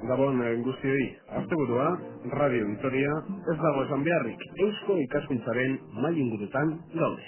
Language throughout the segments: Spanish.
Gabon guztioi, asteburua, Radio Vitoria, ez dago esan beharrik, Eusko ikaskuntzaren maila ingurutan gaude.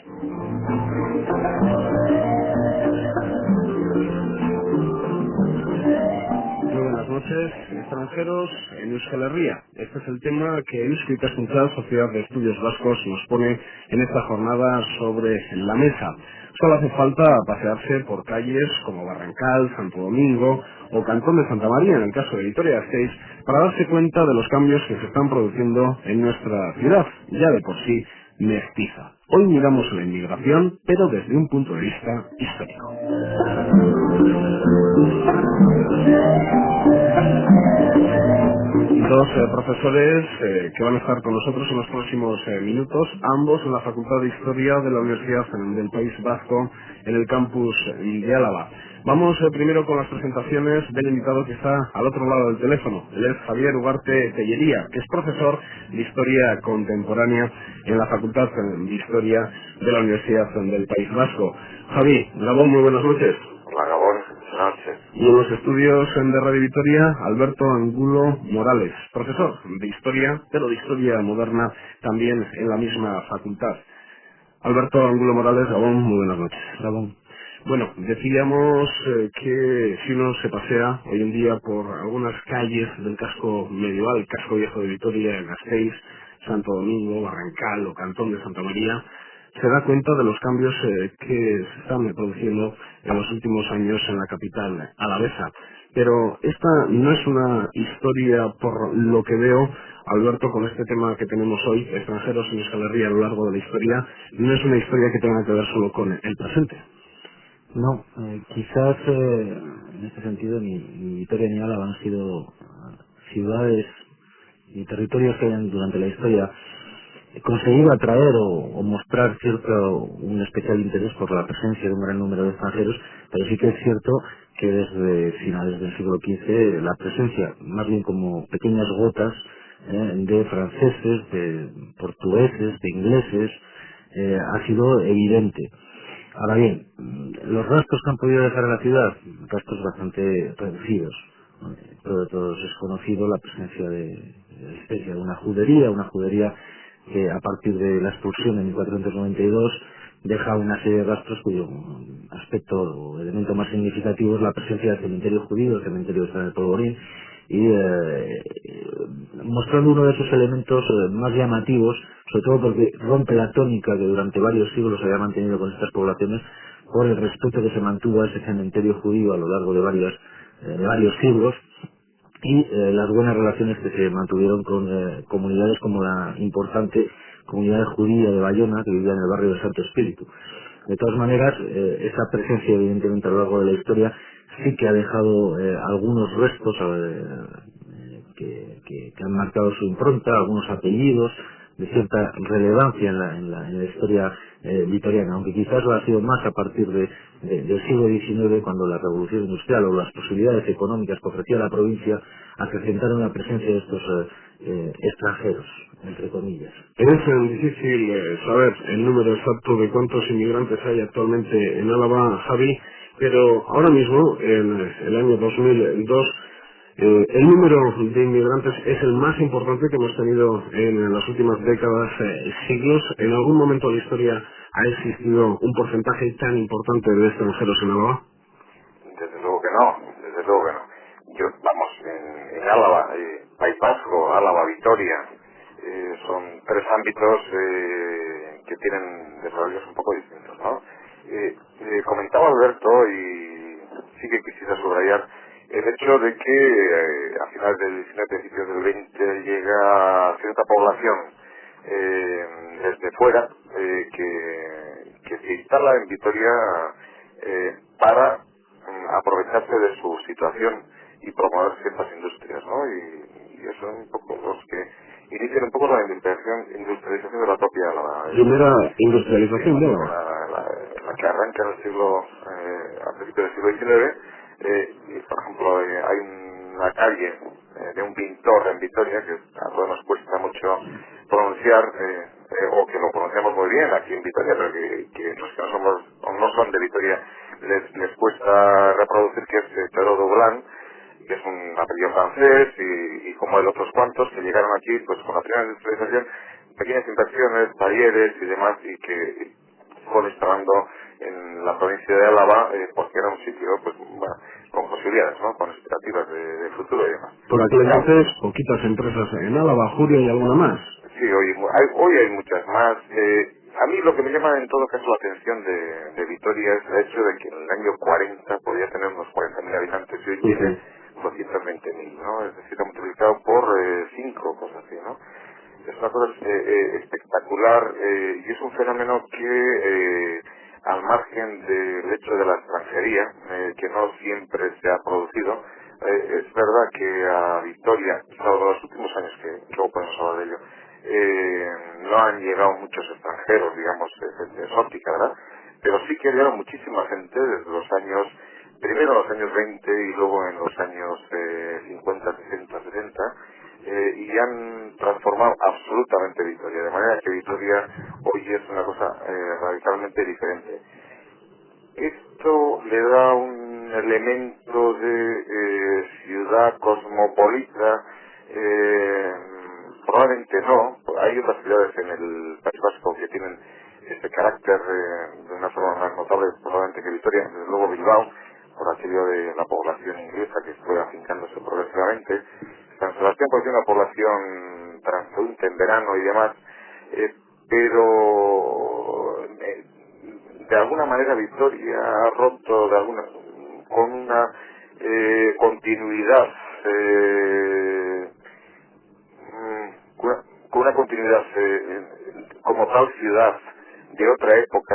Muy buenas noches, extranjeros en Euskal Herria. Este es el tema que Eusko Ikaskuntza, Sociedad de Estudios Vascos, nos pone en esta jornada sobre la mesa. Solo hace falta pasearse por calles como Barrancal, Santo Domingo o Cantón de Santa María, en el caso de Vitoria-Gasteiz, para darse cuenta de los cambios que se están produciendo en nuestra ciudad, ya de por sí mestiza. Hoy miramos la inmigración, pero desde un punto de vista histórico. Dos profesores que van a estar con nosotros en los próximos minutos, ambos en la Facultad de Historia de la Universidad del País Vasco, en el campus de Álava. Vamos primero con las presentaciones del invitado que está al otro lado del teléfono. Él es Javier Ugarte Tellería, que es profesor de Historia Contemporánea en la Facultad de Historia de la Universidad del País Vasco. Javi, Gabón, muy buenas noches. Hola Gabón, buenas noches. Y en los estudios de Radio Vitoria, Alberto Angulo Morales, profesor de Historia, pero de Historia Moderna también en la misma facultad. Alberto Angulo Morales, Gabón, muy buenas noches. Gabón. Bueno, decíamos que si uno se pasea hoy en día por algunas calles del casco medieval, el casco viejo de Vitoria, Gasteiz, Santo Domingo, Barrancal o Cantón de Santa María, se da cuenta de los cambios que se están produciendo en los últimos años en la capital alavesa. Pero esta no es una historia, por lo que veo, Alberto, con este tema que tenemos hoy, extranjeros en Euskal Herria a lo largo de la historia, no es una historia que tenga que ver solo con el presente. No, quizás en este sentido ni Vitoria ni Álava han sido ciudades y territorios que hayan durante la historia conseguido atraer o mostrar un especial interés por la presencia de un gran número de extranjeros, pero sí que es cierto que desde finales del siglo XV la presencia, más bien como pequeñas gotas de franceses, de portugueses, de ingleses, ha sido evidente. Ahora bien, los rastros que han podido dejar en la ciudad, rastros bastante reducidos. Pero de todos es conocido la presencia de la existencia de una judería que a partir de la expulsión en 1492 deja una serie de rastros cuyo aspecto o elemento más significativo es la presencia del cementerio judío, el cementerio de San el Polvorín, y mostrando uno de esos elementos más llamativos, sobre todo porque rompe la tónica que durante varios siglos se había mantenido con estas poblaciones por el respeto que se mantuvo a ese cementerio judío a lo largo de varios siglos, y las buenas relaciones que se mantuvieron con comunidades como la importante comunidad judía de Bayona, que vivía en el barrio de Santo Espíritu. De todas maneras, esa presencia evidentemente a lo largo de la historia sí que ha dejado algunos restos que han marcado su impronta, algunos apellidos de cierta relevancia en la historia vitoriana, aunque quizás lo ha sido más a partir del siglo XIX, cuando la revolución industrial o las posibilidades económicas que ofrecía la provincia acrecentaron la presencia de estos extranjeros, entre comillas. Es difícil saber el número exacto de cuántos inmigrantes hay actualmente en Álava, Javi, pero ahora mismo, en el año 2002, el número de inmigrantes es el más importante que hemos tenido en las últimas décadas, siglos. ¿En algún momento de la historia ha existido un porcentaje tan importante de extranjeros en Álava? Desde luego que no. En Álava, País Vasco, Álava, Vitoria, son tres ámbitos que tienen desarrollos un poco distintos, ¿no? Comentaba Alberto, y sí que quisiera subrayar el hecho de que a finales del 19, principios del 20 llega cierta población desde fuera que se instala en Vitoria para aprovecharse de su situación y promover ciertas industrias, ¿no? Y eso son un poco los que inician un poco la industrialización de la propia Álava. Primera industrialización de Álava. La que arranca en el siglo, a principios del siglo XIX, y por ejemplo hay una calle de un pintor en Vitoria que a todos nos cuesta mucho pronunciar, o que lo pronunciamos muy bien aquí en Vitoria, pero que los que no somos o no son de Vitoria les cuesta reproducir, que es Pedro Dublán, que es un apellido francés, y como él otros cuantos que llegaron aquí pues con la primera industrialización, pequeñas inversiones, talleres y demás, y que fueron instalando en la provincia de Álava, porque era un sitio pues bueno, con posibilidades, ¿no? Con expectativas de futuro y demás. Por aquel entonces, poquitas empresas en Álava, Jurio y alguna más. Sí, hoy hay muchas más. A mí lo que me llama en todo caso la atención de Vitoria es el hecho de que en el año 40 podía tener unos 40.000 habitantes y hoy tiene 220.000, ¿no? Es decir, ha multiplicado por 5, cosas así, ¿no? Es una cosa espectacular, y es un fenómeno que, al margen del hecho de la extranjería, que no siempre se ha producido, es verdad que a Vitoria, salvo los últimos años, que luego podemos hablar de ello, no han llegado muchos extranjeros, digamos, gente exótica, ¿verdad? Pero sí que ha llegado muchísima gente desde los años, primero en los años 20 y luego en los años 50, 60, 70, y han transformado absolutamente Vitoria, de manera que Vitoria hoy es una cosa radicalmente diferente. Esto le da un elemento de ciudad cosmopolita, probablemente no. Hay otras ciudades en el País Vasco que tienen este carácter de una forma más notable probablemente que Vitoria, desde luego Bilbao, por aquello de la población inglesa que fue afincándose progresivamente. San Sebastián pues tiene una población transeúnte en verano y demás, pero de alguna manera Vitoria ha roto con una continuidad, con una continuidad como tal ciudad de otra época,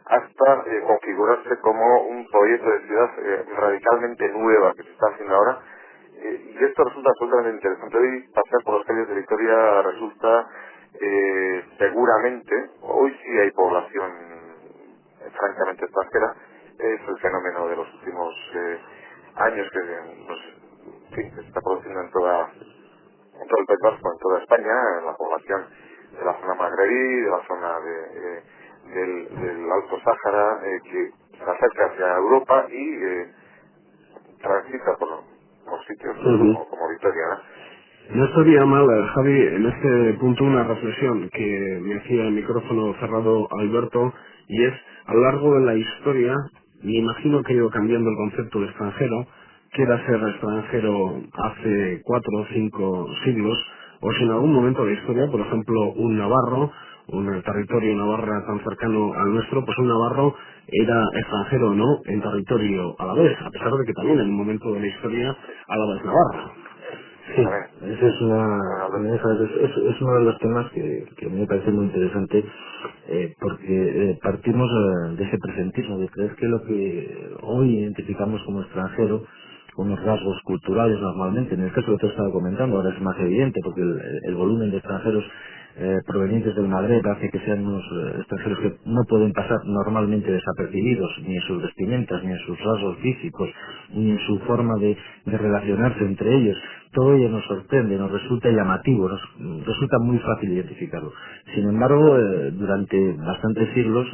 hasta configurarse como un proyecto de ciudad radicalmente nueva que se está haciendo ahora. Y esto resulta absolutamente interesante. Hoy pasear por las calles de Vitoria resulta seguramente, hoy sí hay población francamente extranjera, es el fenómeno de los últimos años que se está produciendo en todo el País Vasco, en toda España, en la población de la zona magrebí, de la zona del Alto Sáhara, que se acerca hacia Europa y transita por sitios como Vitoria, ¿no? No estaría mal, Javi, en este punto una reflexión que me hacía el micrófono cerrado Alberto, y es, a lo largo de la historia, me imagino que ha ido cambiando el concepto de extranjero, que era ser extranjero hace 4 o 5 siglos, o si en algún momento de la historia, por ejemplo, un navarro, un territorio navarra tan cercano al nuestro, pues un navarro era extranjero o no en territorio a la vez, a pesar de que también en un momento de la historia Álava es Navarra. Sí, ese es uno de los temas que a mí me parece muy interesante, porque partimos de ese presentismo, de creer que lo que hoy identificamos como extranjero, unos rasgos culturales normalmente, en el caso que te estaba comentando, ahora es más evidente porque el volumen de extranjeros provenientes del Magreb hace que sean unos extranjeros que no pueden pasar normalmente desapercibidos, ni en sus vestimentas, ni en sus rasgos físicos, ni en su forma de relacionarse entre ellos. Todo ello nos sorprende, nos resulta llamativo, nos resulta muy fácil identificarlo. Sin embargo, durante bastantes siglos,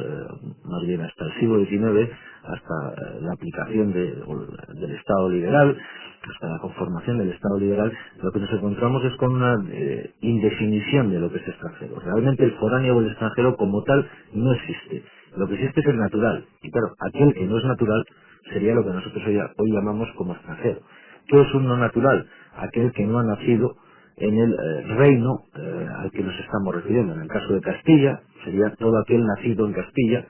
más bien hasta el siglo XIX, hasta la aplicación del Estado liberal, hasta la conformación del Estado liberal, lo que nos encontramos es con una indefinición de lo que es extranjero. Realmente el foráneo o el extranjero como tal no existe. Lo que existe es el natural. Y claro, aquel que no es natural sería lo que nosotros hoy llamamos como extranjero. ¿Qué es un no natural? Aquel que no ha nacido en el reino al que nos estamos refiriendo. En el caso de Castilla, sería todo aquel nacido en Castilla,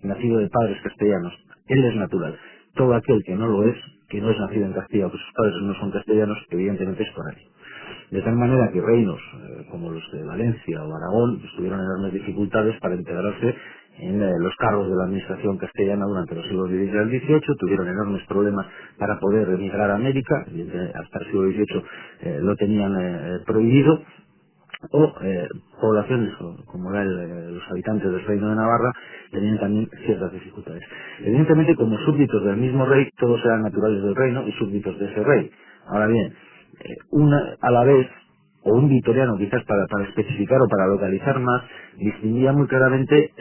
nacido de padres castellanos. Él es natural. Todo aquel que no lo es, que no es nacido en Castilla o que sus padres no son castellanos, evidentemente es foráneo. De tal manera que reinos como los de Valencia o Aragón tuvieron enormes dificultades para integrarse en los cargos de la administración castellana durante los siglos XVI al XVIII, tuvieron enormes problemas para poder emigrar a América, hasta el siglo XVIII lo tenían prohibido, o poblaciones como era los habitantes del Reino de Navarra tenían también ciertas dificultades. Evidentemente, como súbditos del mismo rey, todos eran naturales del reino y súbditos de ese rey. Ahora bien, una a la vez, o un vitoriano quizás para especificar o para localizar más, distinguía muy claramente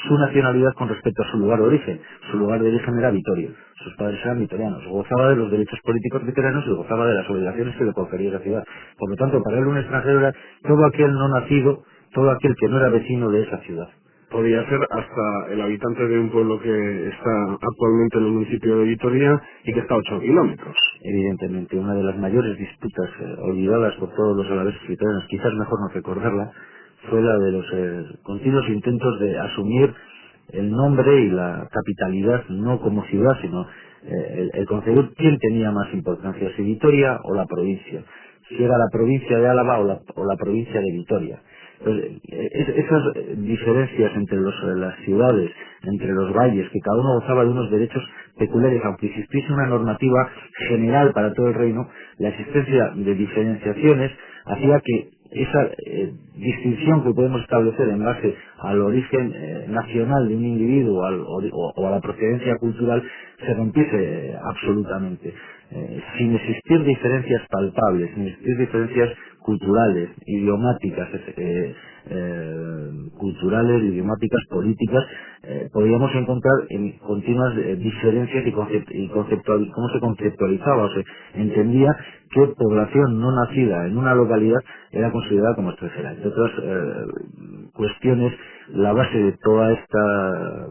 su nacionalidad con respecto a su lugar de origen. Su lugar de origen era Vitoria, sus padres eran vitorianos, gozaba de los derechos políticos vitorianos y gozaba de las obligaciones que le confería esa ciudad. Por lo tanto, para él un extranjero era todo aquel no nacido, todo aquel que no era vecino de esa ciudad. Podía ser hasta el habitante de un pueblo que está actualmente en el municipio de Vitoria y que está a 8 kilómetros. Evidentemente, una de las mayores disputas olvidadas por todos los alaveses vitorianos, quizás mejor no recordarla, fue la de los continuos intentos de asumir el nombre y la capitalidad, no como ciudad, sino el concebir quién tenía más importancia, si Vitoria o la provincia, si era la provincia de Álava o la provincia de Vitoria. Entonces, esas diferencias entre las ciudades, entre los valles, que cada uno gozaba de unos derechos peculiares, aunque existiese una normativa general para todo el reino, la existencia de diferenciaciones hacía que esa distinción que podemos establecer en base al origen nacional de un individuo o a la procedencia cultural se rompiese absolutamente. Sin existir diferencias palpables, sin existir diferencias culturales, idiomáticas, políticas, podríamos encontrar en continuas diferencias y cómo se conceptualizaba o se entendía qué población no nacida en una localidad era considerada como extranjera. Entre otras cuestiones, la base de toda esta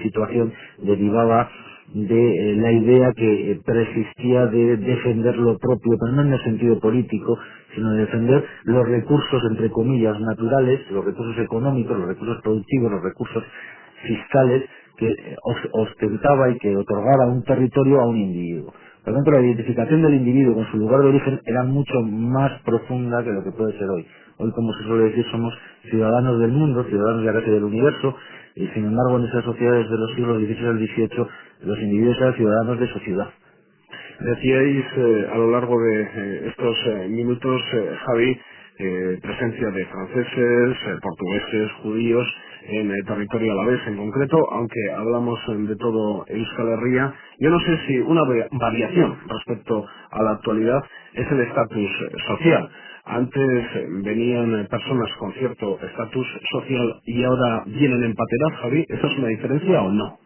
situación derivaba de la idea que persistía de defender lo propio, pero no en el sentido político, sino de defender los recursos, entre comillas, naturales, los recursos económicos, los recursos productivos, los recursos fiscales que ostentaba y que otorgaba un territorio a un individuo. Por lo tanto, la identificación del individuo con su lugar de origen era mucho más profunda que lo que puede ser hoy. Hoy, como se suele decir, somos ciudadanos del mundo, ciudadanos ya casi del universo, y sin embargo en esas sociedades de los siglos XVI al XVIII los individuos eran ciudadanos de su ciudad. Decíais a lo largo de estos minutos, Javi, presencia de franceses, portugueses, judíos en el territorio alavés en concreto, aunque hablamos de todo Euskal Herria. Yo no sé si una variación respecto a la actualidad es el estatus social. Antes venían personas con cierto estatus social y ahora vienen en pateras, Javi. ¿Eso es una diferencia o no?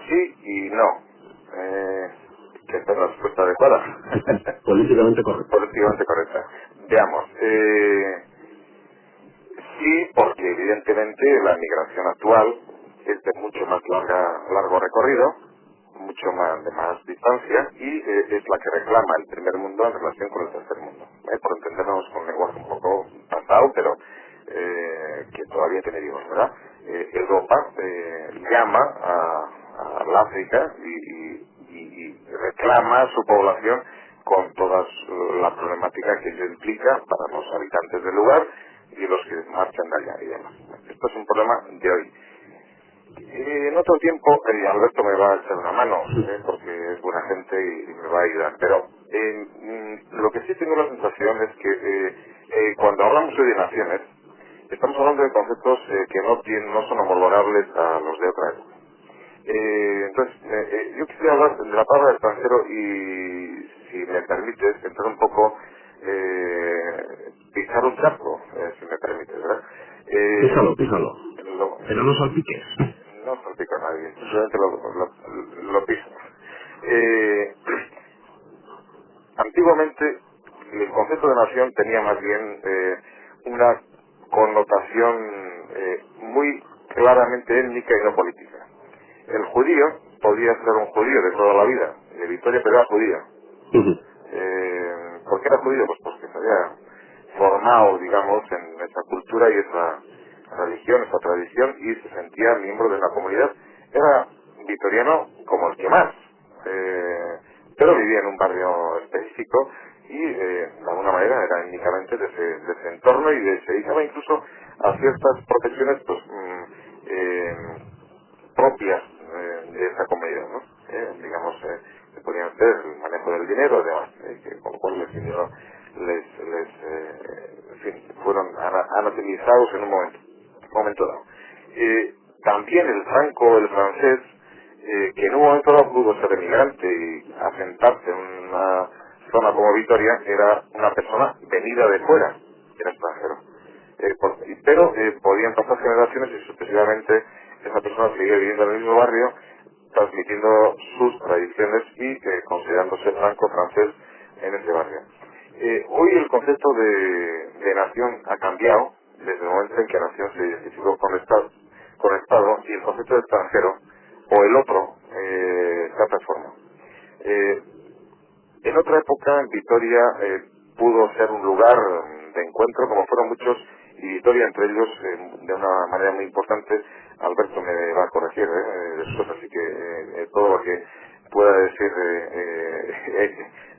Sí y no. Que esta es la respuesta adecuada. Políticamente correcta. Políticamente correcta. Veamos. Sí, porque evidentemente la migración actual es de mucho más largo recorrido, mucho más de más distancia, y es la que reclama el primer mundo en relación con el tercer mundo. Por entendernos con un lenguaje un poco pasado, pero que todavía tiene vivos, ¿verdad? Europa llama al África y reclama su población con toda la problemática que ello implica para los habitantes del lugar y los que marchan de allá y demás. Esto es un problema de hoy. En otro tiempo, Alberto me va a echar una mano, porque es buena gente y me va a ayudar, pero lo que sí tengo la sensación es que cuando hablamos hoy de naciones, estamos hablando de conceptos que no son homologables a los de otra época. Entonces, yo quisiera hablar de la palabra extranjero y, si me permites, entrar un poco, pisar un charco, si me permites, ¿verdad? Písalo. Pero no salpiques. No salpico a nadie, solamente lo piso. Antiguamente, el concepto de nación tenía más bien una connotación muy claramente étnica y no política. El judío podía ser un judío de toda la vida, de Vitoria, pero era judío. ¿Por qué era judío? Pues porque se había formado, digamos, en esa cultura y esa religión, esa tradición, y se sentía miembro de una comunidad. Era vitoriano como el que más, pero vivía en un barrio específico y de alguna manera era únicamente de ese entorno y se dedicaba incluso a ciertas profesiones pues, propias de esa comunidad, ¿no? Digamos, que podían ser el manejo del dinero, además, con lo cual el dinero en fin, fueron anatomizzados en un momento dado. También el franco, el francés, que en un momento dado pudo ser emigrante y asentarse en una zona como Vitoria, era una persona venida de fuera, era extranjero. Pero podían pasar generaciones y sucesivamente esa persona seguía viviendo en el mismo barrio, transmitiendo sus tradiciones y considerándose franco-francés en ese barrio. Hoy el concepto de nación ha cambiado desde el momento en que nación se identificó con Estado, y el concepto de extranjero o el otro se ha transformado. En otra época Vitoria pudo ser un lugar de encuentro, como fueron muchos, y Vitoria entre ellos de una manera muy importante. Alberto me va a corregir después, así que todo lo que pueda decir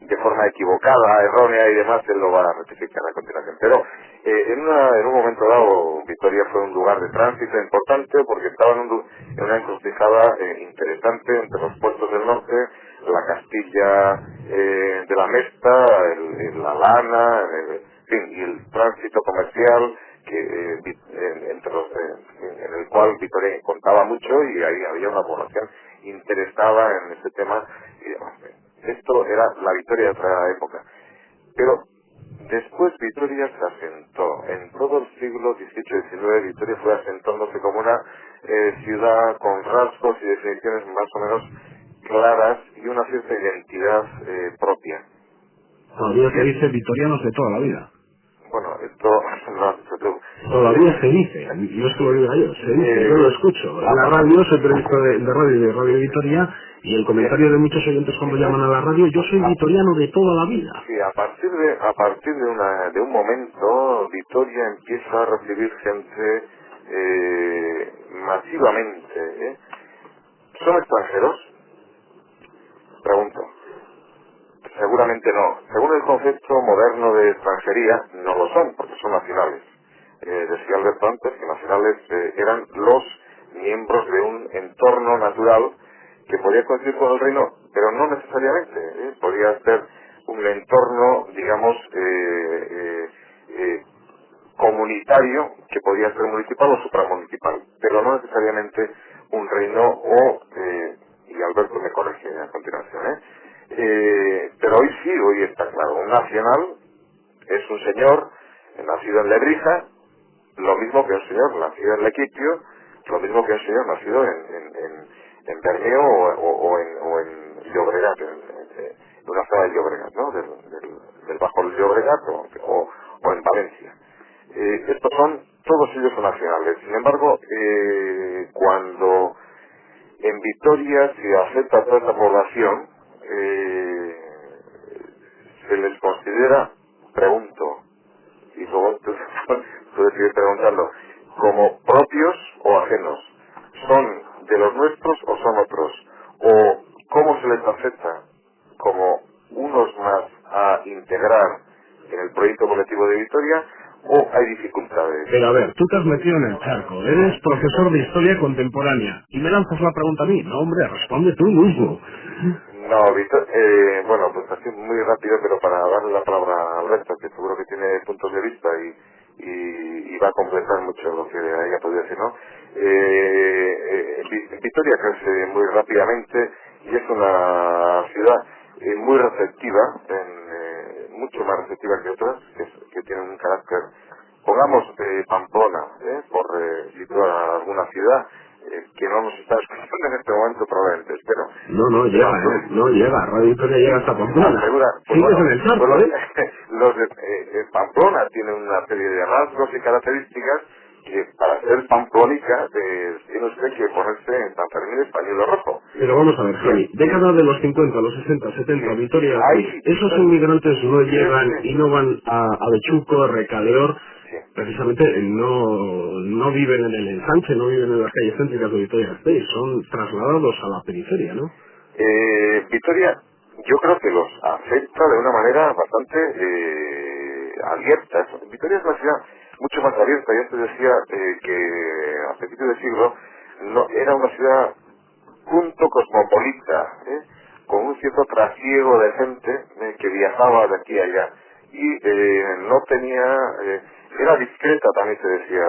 de forma equivocada, errónea y demás, él lo va a rectificar a continuación. Pero en un momento dado Vitoria fue un lugar de tránsito importante porque estaba en una encrucijada interesante entre los puertos del norte, la Castilla de la Mesta, la lana, en fin, y el tránsito comercial en el cual Vitoria contaba mucho, y ahí había una población interesada en este tema y demás. Esto era la Vitoria de otra época. Pero después Vitoria se asentó. En todo el siglo XVIII y XIX Vitoria fue asentándose como una ciudad con rasgos y definiciones más o menos claras y una cierta identidad propia. Todavía se dice vitorianos de toda la vida. Bueno, esto no has dicho tú. Todavía se dice, no es que lo diga yo, se dice, yo lo escucho. En la radio, soy periodista de Radio Vitoria, y el comentario de muchos oyentes cuando llaman a la radio, yo soy vitoriano de toda la vida. Sí, a partir de un momento, Vitoria empieza a recibir gente masivamente. ¿Son extranjeros? Pregunto. Seguramente no. Según el concepto moderno de extranjería, no lo son, porque son nacionales. Decía Alberto antes que nacionales eran los miembros de un entorno natural que podía coincidir con el reino, pero no necesariamente. Podía ser un entorno, digamos, comunitario, que podía ser municipal o supramunicipal, pero no necesariamente un reino y Alberto me corrige a continuación, pero hoy está claro, un nacional es un señor nacido en Lebrija, lo mismo que un señor nacido en Lequitio, lo mismo que un señor nacido en Bermeo o en Llobregat, en una zona de Llobregat, ¿no? del Bajo Llobregat o en Valencia. Estos son, todos ellos son nacionales. Sin embargo, cuando en Vitoria se acepta a toda esta población, se les considera, pregunto, y luego tú puedes seguir preguntando, como propios o ajenos. ¿Son de los nuestros o son otros? ¿O cómo se les acepta como unos más a integrar en el proyecto colectivo de Vitoria, o hay dificultades? Pero a ver, tú te has metido en el charco, eres profesor de historia contemporánea y me lanzas la pregunta a mí. No, hombre, responde tú mismo. No, bueno, pues así muy rápido, pero para darle la palabra a Alberto, que seguro que tiene puntos de vista y va a completar mucho lo que haya podido decir, ¿no? Vitoria crece muy rápidamente y es una ciudad muy receptiva, mucho más receptiva que otras, que tienen un carácter, pongamos Pamplona, por situar a alguna ciudad que no nos está escuchando en este momento, probablemente, espero. No llega, Radio Vitoria llega hasta Pamplona. Pues en el charco, los de Pamplona tienen una serie de rasgos y características que para ser pamplónica tiene usted que ponerse en San Fermín español rojo. Pero vamos a ver, Javi, década de los 50, los 60, 70, Vitoria, esos inmigrantes no llegan y no van a Bechuco, a Recaleor, precisamente no viven en el ensanche, no viven en las calles céntricas de Vitoria-Gasteiz, son trasladados a la periferia, ¿no? Vitoria, yo creo que los acepta de una manera bastante abierta. Vitoria es una ciudad mucho más abierta. Yo te decía que a principios de siglo era una ciudad punto cosmopolita, con un cierto trasiego de gente que viajaba de aquí a allá. y no tenía, era discreta también se decía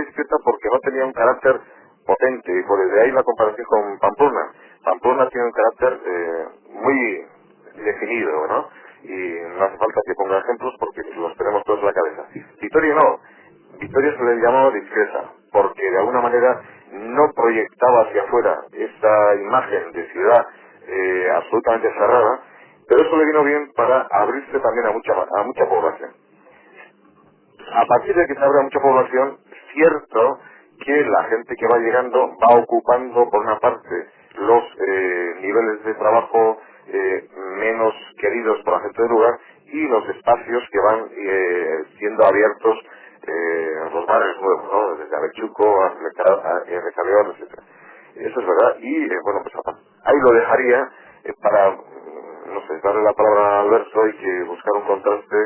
discreta porque no tenía un carácter potente, y por de ahí la comparación con Pamplona. Pamplona tiene un carácter muy definido, ¿no? Y no hace falta que ponga ejemplos porque los tenemos todos en la cabeza. Vitoria no, Vitoria se le llamaba discreta, porque de alguna manera no proyectaba hacia afuera esta imagen de ciudad absolutamente cerrada, pero eso le vino bien para abrirse también a mucha población. A partir de que se abre a mucha población, cierto que la gente que va llegando va ocupando por una parte los niveles de trabajo menos queridos por la gente del lugar y los espacios que van siendo abiertos los barrios nuevos, ¿no? Desde Avechuco a Recaleón, etcétera. Eso es verdad, y bueno, pues ahí lo dejaría para, no sé, darle la palabra a Alberto y que buscar un contraste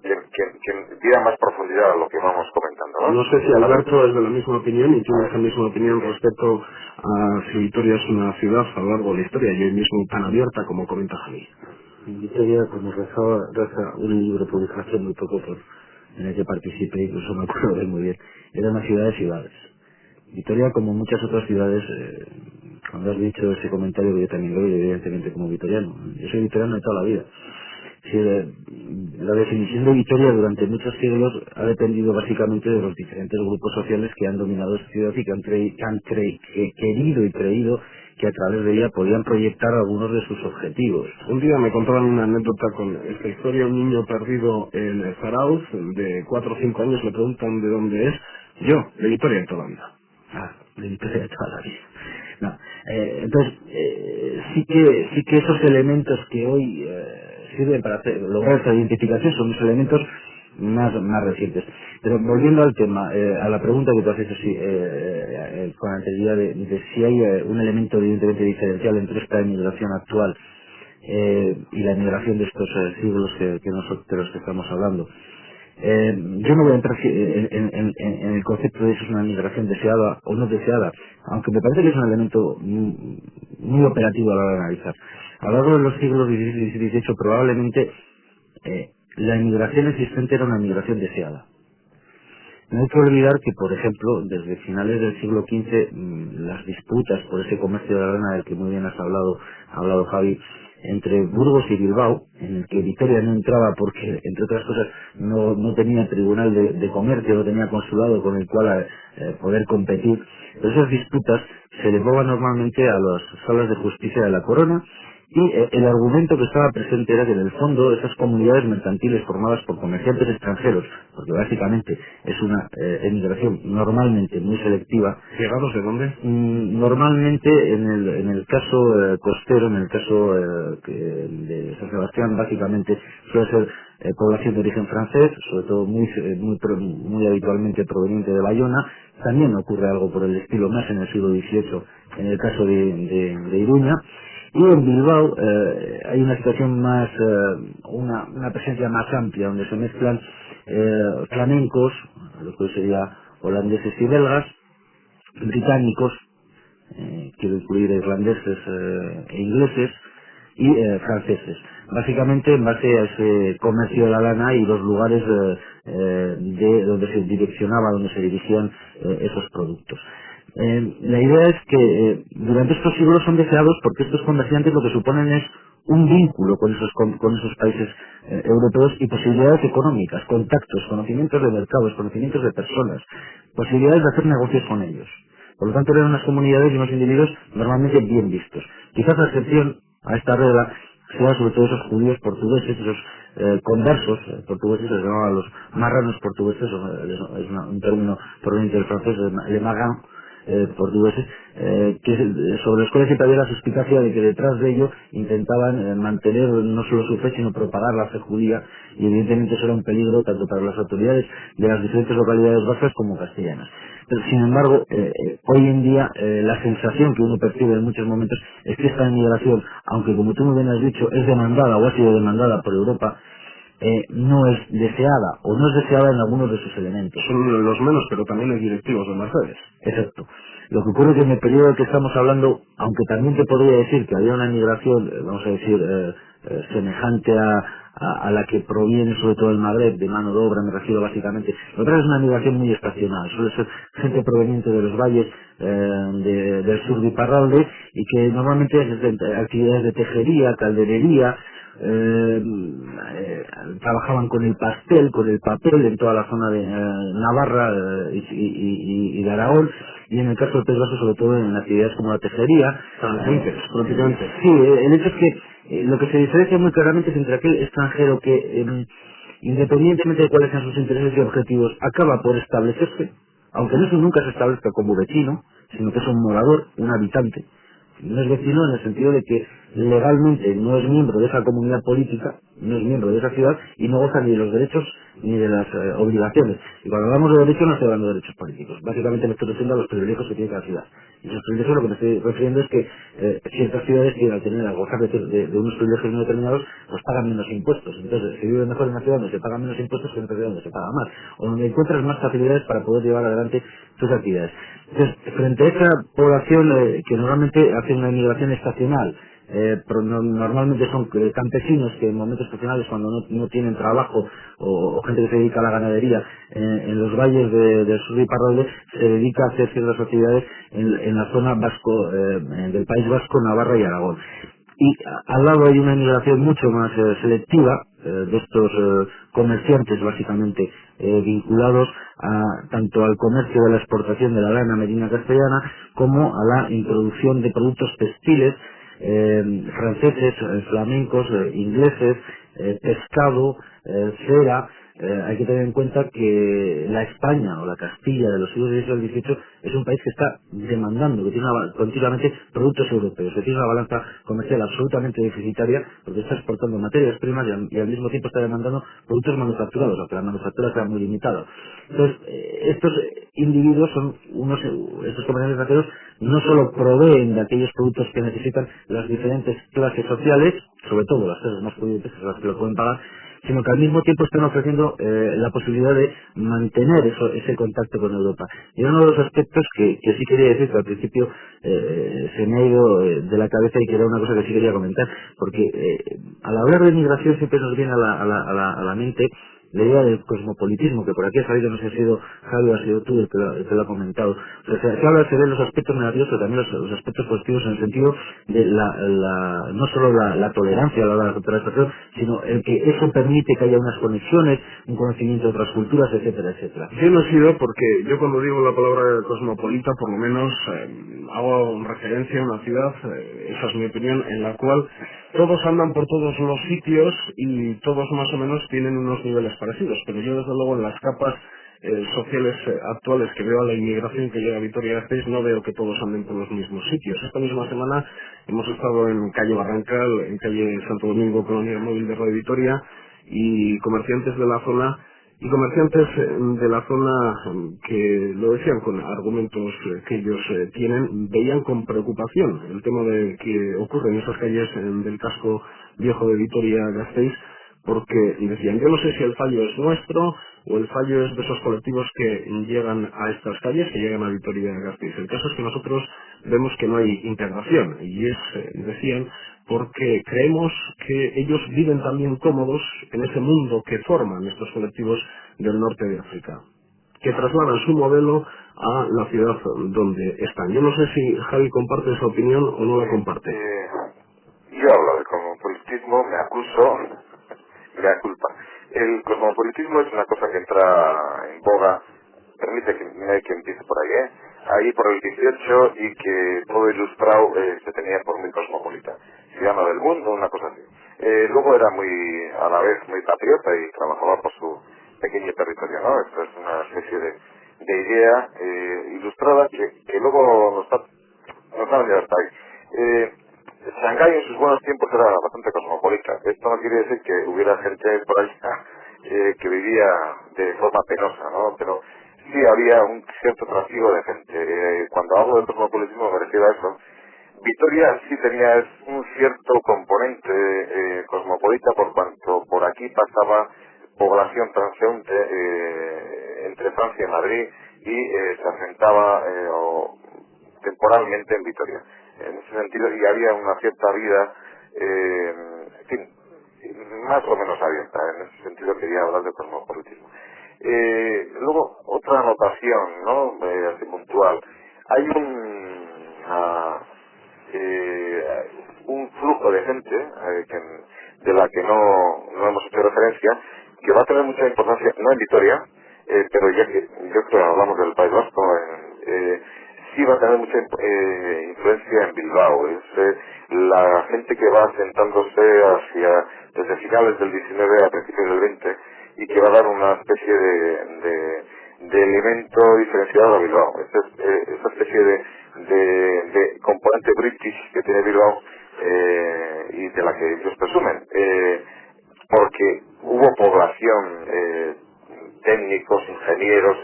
que diera más profundidad a lo que vamos comentando, ¿no? No sé si Alberto es de la misma opinión y tienes la misma opinión respecto a si Vitoria es una ciudad a lo largo de la historia y hoy mismo tan abierta como comenta Javi. Vitoria, como reza un libro publicado hace muy poco en el que participé, incluso me acuerdo de él muy bien, era una ciudad de ciudades. Vitoria, como muchas otras ciudades, cuando has dicho ese comentario, yo también lo doy, evidentemente, como vitoriano. Yo soy vitoriano de toda la vida. Sí, la definición de Vitoria durante muchos siglos ha dependido básicamente de los diferentes grupos sociales que han dominado esta ciudad y que han querido y creído que a través de ella podían proyectar algunos de sus objetivos. Un día me contaban una anécdota con esta historia, un niño perdido en Zarauz, de 4 o 5 años, le preguntan de dónde es. Yo, de Vitoria de toda la vida. De Vitoria de toda la vida. No, entonces, sí que esos elementos que hoy sirven para lograr esta identificación son los elementos más recientes. Pero volviendo al tema, a la pregunta que tú haces con anterioridad de si hay un elemento evidentemente diferencial entre esta emigración actual y la emigración de estos siglos de los que estamos hablando. Yo no voy a entrar en el concepto de si es una migración deseada o no deseada, aunque me parece que es un elemento muy operativo a la hora de analizar. A lo largo de los siglos XVI y XVIII probablemente la inmigración existente era una inmigración deseada. No hay que olvidar que, por ejemplo, desde finales del siglo XV, las disputas por ese comercio de la lana del que muy bien ha hablado Javi, entre Burgos y Bilbao, en el que Vitoria no entraba porque, entre otras cosas, no tenía tribunal de comercio, no tenía consulado con el cual poder competir. Pero esas disputas se llevaban normalmente a las salas de justicia de la corona, y el argumento que estaba presente era que en el fondo esas comunidades mercantiles formadas por comerciantes extranjeros, porque básicamente es una emigración normalmente muy selectiva. ¿Llegados de dónde? Normalmente en el caso costero, en el caso de San Sebastián, básicamente suele ser población de origen francés, sobre todo muy habitualmente proveniente de Bayona. También ocurre algo por el estilo más en el siglo XVIII en el caso de Iruña. Y en Bilbao hay una situación más, una presencia más amplia, donde se mezclan flamencos, lo que hoy sería holandeses y belgas, británicos, quiero incluir irlandeses e ingleses, y franceses. Básicamente en base a ese comercio de la lana y los lugares de donde se direccionaba, donde se dirigían esos productos. La idea es que durante estos siglos son deseados porque estos comerciantes lo que suponen es un vínculo con esos países europeos y posibilidades económicas, contactos, conocimientos de mercados, conocimientos de personas, posibilidades de hacer negocios con ellos. Por lo tanto, eran unas comunidades y unos individuos normalmente bien vistos. Quizás la excepción a esta regla sea sobre todo esos judíos portugueses, esos conversos portugueses, les llamaban los marranos portugueses, es un término proveniente del francés, le magan, portugueses, sobre los cuales siempre había la suspicacia de que detrás de ello intentaban mantener no solo su fe, sino propagar la fe judía, y evidentemente eso era un peligro tanto para las autoridades de las diferentes localidades vascas como castellanas. Pero sin embargo, hoy en día la sensación que uno percibe en muchos momentos es que esta inmigración, aunque como tú muy bien has dicho, es demandada o ha sido demandada por Europa, no es deseada o no es deseada en algunos de sus elementos. Son los menos, pero también hay directivos de Mercedes. Exacto. Lo que ocurre es que en el periodo que estamos hablando, aunque también te podría decir que había una migración, vamos a decir, semejante a la que proviene sobre todo del Magreb, de mano de obra, me refiero básicamente. Lo que pasa es una migración muy estacional, suele ser gente proveniente de los valles del sur de Iparralde y que normalmente es de actividades de tejería, calderería, trabajaban con el pastel, con el papel en toda la zona de Navarra y de Aragón, y en el caso del País Vasco sobre todo en actividades como la tejería, prácticamente. Sí, el hecho es que lo que se diferencia muy claramente es entre aquel extranjero que independientemente de cuáles sean sus intereses y objetivos acaba por establecerse, aunque no nunca se establezca como vecino, sino que es un morador, un habitante. No es vecino en el sentido de que legalmente no es miembro de esa comunidad política, no es miembro de esa ciudad y no goza ni de los derechos ni de las obligaciones. Y cuando hablamos de derechos no estoy hablando de derechos políticos. Básicamente me estoy refiriendo a los privilegios que tiene cada ciudad. Y esos privilegios lo que me estoy refiriendo es que ciertas ciudades que al tener a gozar de unos privilegios muy determinados pues pagan menos impuestos. Entonces, si vives mejor en una ciudad donde se pagan menos impuestos que en otra ciudad donde se paga más, o donde encuentras más facilidades para poder llevar adelante tus actividades. Entonces, frente a esa población que normalmente hace una inmigración estacional, normalmente son campesinos que en momentos estacionales cuando no tienen trabajo o gente que se dedica a la ganadería en los valles del sur de Iparralde se dedica a hacer ciertas actividades en la zona vasco del País Vasco, Navarra y Aragón. Y al lado hay una inmigración mucho más selectiva de estos comerciantes básicamente vinculados tanto al comercio de la exportación de la lana merina castellana como a la introducción de productos textiles franceses, flamencos, ingleses, pescado, cera. Hay que tener en cuenta que la España o la Castilla de los siglos XVI al XVIII es un país que está demandando, que tiene continuamente productos europeos, que tiene una balanza comercial absolutamente deficitaria porque está exportando materias primas y al mismo tiempo está demandando productos manufacturados, aunque la manufactura sea muy limitada. Entonces, estos individuos estos comerciantes extranjeros no solo proveen de aquellos productos que necesitan las diferentes clases sociales, sobre todo las clases más pudientes, que son las que lo pueden pagar, sino que al mismo tiempo están ofreciendo la posibilidad de mantener ese contacto con Europa. Y uno de los aspectos que sí quería decir, que al principio se me ha ido de la cabeza y que era una cosa que sí quería comentar, porque al hablar de migración siempre nos viene a la mente la idea del cosmopolitismo, que por aquí ha salido, no sé si ha sido Javi o ha sido tú el que lo ha comentado. O sea, se ven los aspectos negativos, pero también los aspectos positivos en el sentido de no solo la tolerancia a la hora de aceptar la expresión, sino el que eso permite que haya unas conexiones, un conocimiento de otras culturas, etcétera, etcétera. Yo no he sido porque yo cuando digo la palabra cosmopolita, por lo menos hago referencia a una ciudad, esa es mi opinión, en la cual todos andan por todos los sitios y todos más o menos tienen unos niveles parecidos, pero yo desde luego en las capas sociales actuales que veo a la inmigración que llega a Vitoria-Gasteiz no veo que todos anden por los mismos sitios. Esta misma semana hemos estado en calle Barrancal, en calle Santo Domingo, Colonia Móvil de Radio Vitoria, y comerciantes de la zona que lo decían con argumentos que ellos tienen, veían con preocupación el tema de que ocurre en esas calles del casco viejo de Vitoria-Gasteiz, porque decían, yo no sé si el fallo es nuestro o el fallo es de esos colectivos que llegan a estas calles, que llegan a Vitoria-Gasteiz. El caso es que nosotros vemos que no hay integración y es, decían, porque creemos que ellos viven también cómodos en ese mundo que forman estos colectivos del norte de África, que trasladan su modelo a la ciudad donde están. Yo no sé si Javi comparte esa opinión o no la comparte. Yo hablo de cosmopolitismo, me acuso, me da culpa. El cosmopolitismo es una cosa que entra en boga, permite que empiece por ahí, ahí por el 18, y que todo ilustrado se tenía por muy cosmopolita, ciudadano del mundo, una cosa así. Luego era a la vez muy patriota y trabajaba por su pequeño territorio, ¿no? Esto es una especie de idea ilustrada que luego nos ha venido hasta ahí. Shanghái en sus buenos tiempos era bastante cosmopolita. Esto no quiere decir que hubiera gente por allá que vivía de forma penosa, ¿no? Pero sí había un cierto tráfico de gente. Cuando hablo de cosmopolitismo me refiero a eso. Vitoria sí tenía un cierto componente cosmopolita por cuanto por aquí pasaba población transeúnte entre Francia y Madrid y se asentaba temporalmente en Vitoria. En ese sentido, y había una cierta vida fin, más o menos abierta. En ese sentido quería hablar de cosmopolitismo. Luego, otra anotación, ¿no? Así puntual. Hay un flujo de gente de la que no hemos hecho referencia, que va a tener mucha importancia, no en Vitoria, pero ya que yo creo que hablamos del País Vasco, sí va a tener mucha influencia en Bilbao. Es la gente que va asentándose desde finales del 19 a principios del 20 y que va a dar una especie de elemento diferenciado a Bilbao. Esa especie de componente british que tiene Bilbao y de la que ellos presumen. Porque hubo población, técnicos, ingenieros,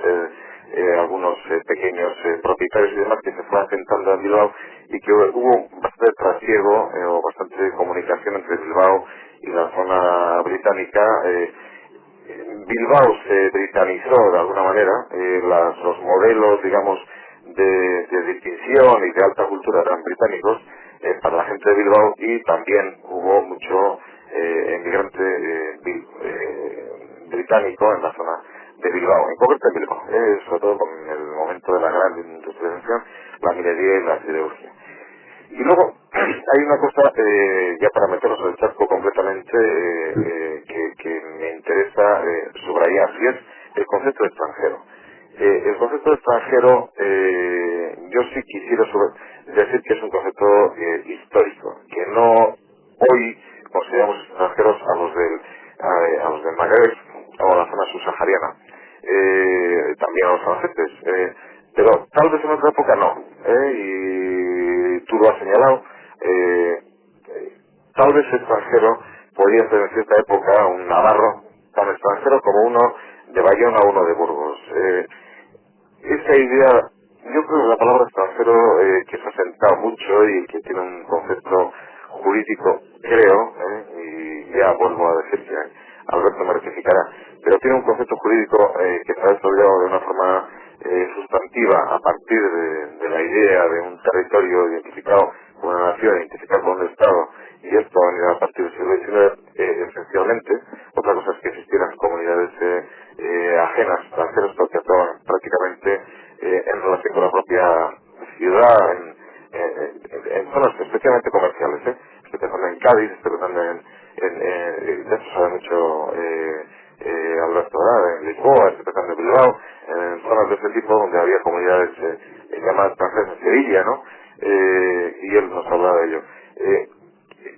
algunos pequeños propietarios y demás que se fueron asentando en Bilbao y que hubo bastante trasiego o bastante comunicación entre Bilbao y la zona británica. Bilbao se britanizó de alguna manera, los modelos, digamos, de distinción y de alta cultura eran británicos para la gente de Bilbao, y también hubo mucho emigrante británico en la zona de Bilbao, en concreto en Bilbao, sobre todo con el momento de la gran industrialización, la minería y la siderurgia. Y luego hay una cosa, ya para meternos en el charco completamente, que me interesa subrayar, y es el concepto de extranjero. El concepto de extranjero, yo sí quisiera decir que es un concepto histórico, que no hoy consideramos extranjeros a los del Magreb o a la zona subsahariana, también a los franceses, pero tal vez en otra época no, y tú lo has señalado, tal vez extranjero podría ser en cierta época un navarro tan extranjero como uno de Bayona o uno de Burgos. Esa idea, yo creo que la palabra extranjero, que se ha sentado mucho y que tiene un concepto jurídico, creo, y ya vuelvo a decir que Alberto me rectificará, pero tiene un concepto jurídico que se ha desarrollado de una forma sustantiva a partir de la idea de un territorio identificado con una nación, identificado con un Estado, y esto ha venido a partir del siglo XIX, esencialmente. Otra cosa es que existieran comunidades ajenas, extranjeras, porque actuaban prácticamente en relación con la propia ciudad, en zonas especialmente comerciales, estoy pensando en Cádiz, estoy pensando de eso sabe mucho Alberto, ¿verdad? En Lisboa, estoy pensando en Bilbao, en zonas de ese tipo donde había comunidades llamadas extranjeras, en Sevilla, ¿no? Y él nos hablaba de ello.